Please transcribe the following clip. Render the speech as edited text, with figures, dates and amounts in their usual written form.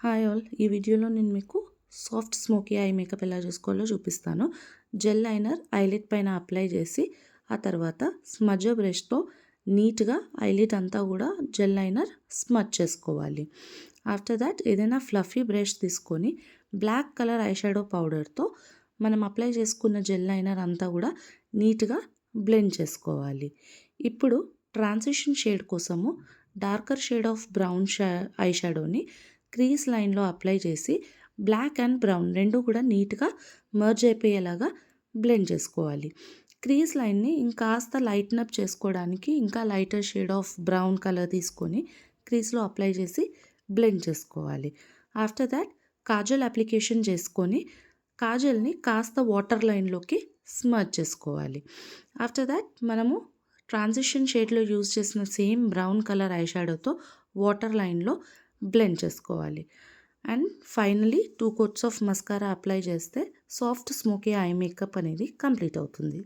Hi all, ఈ వీడియోలో నేను మీకు సాఫ్ట్ స్మోకీ ఐ మేకప్ ఎలా చేసుకోవాలో చూపిస్తాను. జెల్ లైనర్ ఐలిడ్ పైన అప్లై చేసి ఆ తర్వాత స్మజ్జర్ బ్రష్తో నీట్గా ఐలిడ్ అంతా కూడా జెల్ లైనర్ స్మజ్ చేసుకోవాలి. ఆఫ్టర్ దాట్ ఏదైనా ఫ్లఫీ బ్రష్ తీసుకొని బ్లాక్ కలర్ ఐ షాడో పౌడర్తో మనం అప్లై చేసుకున్న జెల్ లైనర్ అంతా కూడా నీట్గా బ్లెండ్ చేసుకోవాలి. ఇప్పుడు ట్రాన్సిషన్ షేడ్ కోసము darker shade of brown eye షాడోని క్రీజ్ లైన్లో అప్లై చేసి బ్లాక్ అండ్ బ్రౌన్ రెండు కూడా నీట్గా మర్జ్ అయిపోయేలాగా బ్లెండ్ చేసుకోవాలి. క్రీజ్ లైన్ని ఇంకాస్త లైటన్ అప్ చేసుకోవడానికి ఇంకా lighter shade of brown colour తీసుకొని క్రీజ్లో అప్లై చేసి బ్లెండ్ చేసుకోవాలి. ఆఫ్టర్ దాట్ కాజల్ అప్లికేషన్ చేసుకొని కాజల్ని కాస్త వాటర్ లైన్లోకి స్మర్జ్ చేసుకోవాలి. ఆఫ్టర్ దాట్ మనము ట్రాన్సిషన్ షేడ్లో యూజ్ చేసిన సేమ్ బ్రౌన్ కలర్ ఐ షాడోతో వాటర్ లైన్లో బ్లెండ్ చేసుకోవాలి. And finally 2 coats of mascara apply చేస్తే సాఫ్ట్ స్మోకీ ఐ మేకప్ అనేది కంప్లీట్ అవుతుంది.